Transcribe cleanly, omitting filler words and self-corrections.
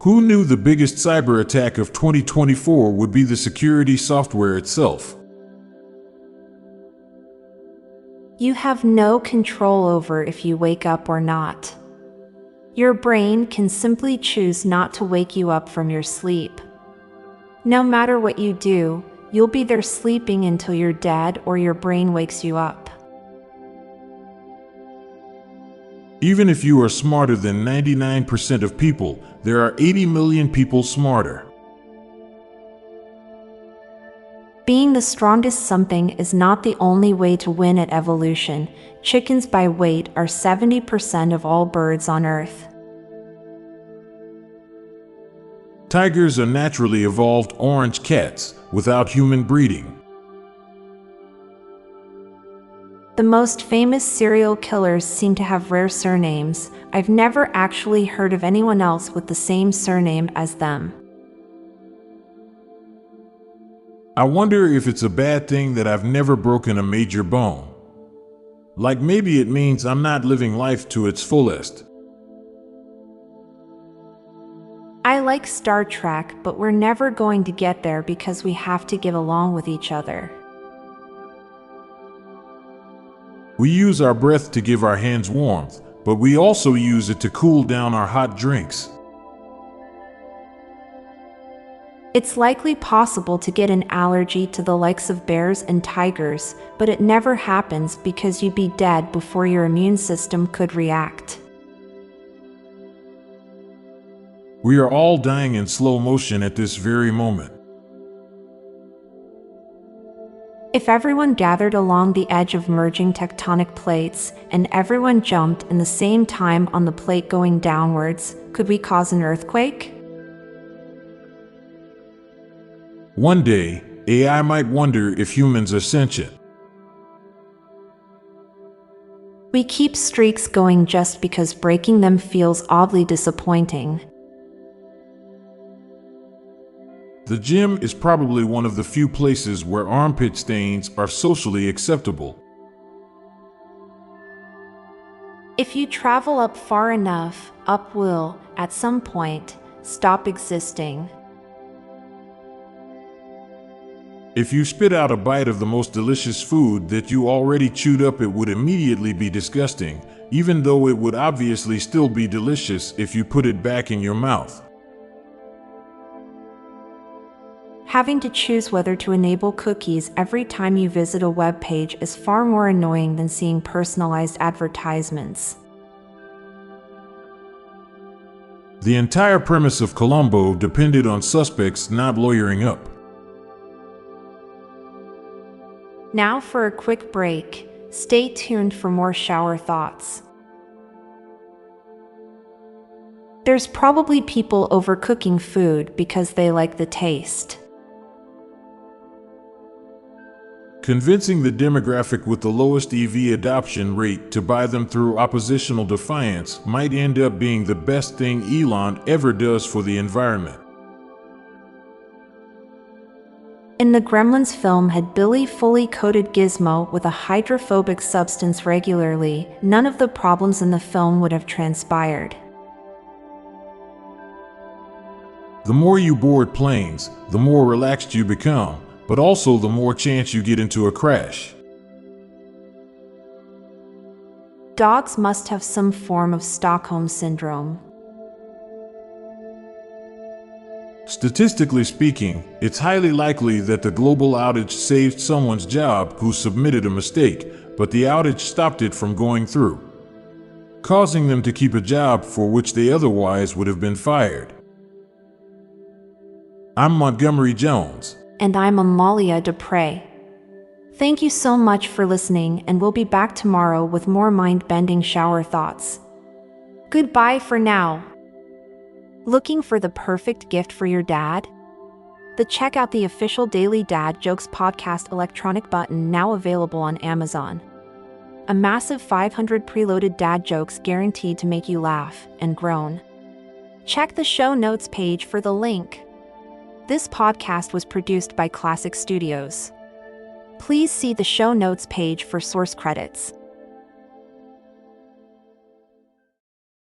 Who knew the biggest cyber attack of 2024 would be the security software itself? You have no control over if you wake up or not. Your brain can simply choose not to wake you up from your sleep. No matter what you do, you'll be there sleeping until you're dead or your brain wakes you up. Even if you are smarter than 99% of people, there are 80 million people smarter. Being the strongest something is not the only way to win at evolution. Chickens by weight are 70% of all birds on Earth. Tigers are naturally evolved orange cats without human breeding. The most famous serial killers seem to have rare surnames. I've never actually heard of anyone else with the same surname as them. I wonder if it's a bad thing that I've never broken a major bone. Like maybe it means I'm not living life to its fullest. I like Star Trek, but we're never going to get there because we have to get along with each other. We use our breath to give our hands warmth, but we also use it to cool down our hot drinks. It's likely possible to get an allergy to the likes of bears and tigers, but it never happens because you'd be dead before your immune system could react. We are all dying in slow motion at this very moment. If everyone gathered along the edge of merging tectonic plates, and everyone jumped in the same time on the plate going downwards, could we cause an earthquake? One day, AI might wonder if humans are sentient. We keep streaks going just because breaking them feels oddly disappointing. The gym is probably one of the few places where armpit stains are socially acceptable. If you travel up far enough, up will, at some point, stop existing. If you spit out a bite of the most delicious food that you already chewed up, it would immediately be disgusting, even though it would obviously still be delicious if you put it back in your mouth. Having to choose whether to enable cookies every time you visit a web page is far more annoying than seeing personalized advertisements. The entire premise of Columbo depended on suspects not lawyering up. Now for a quick break. Stay tuned for more shower thoughts. There's probably people overcooking food because they like the taste. Convincing the demographic with the lowest EV adoption rate to buy them through oppositional defiance might end up being the best thing Elon ever does for the environment. In the Gremlins film, had Billy fully coated Gizmo with a hydrophobic substance regularly, none of the problems in the film would have transpired. The more you board planes, the more relaxed you become, but also the more chance you get into a crash. Dogs must have some form of Stockholm syndrome. Statistically speaking, it's highly likely that the global outage saved someone's job who submitted a mistake, but the outage stopped it from going through, causing them to keep a job for which they otherwise would have been fired. I'm Montgomery Jones. And I'm Amalia Dupre. Thank you so much for listening, and we'll be back tomorrow with more mind-bending shower thoughts. Goodbye for now. Looking for the perfect gift for your dad? Check out the official Daily Dad Jokes podcast electronic button, now available on Amazon. A massive 500 preloaded dad jokes guaranteed to make you laugh and groan. Check the show notes page for the link. This podcast was produced by Klassic Studios. Please see the show notes page for source credits.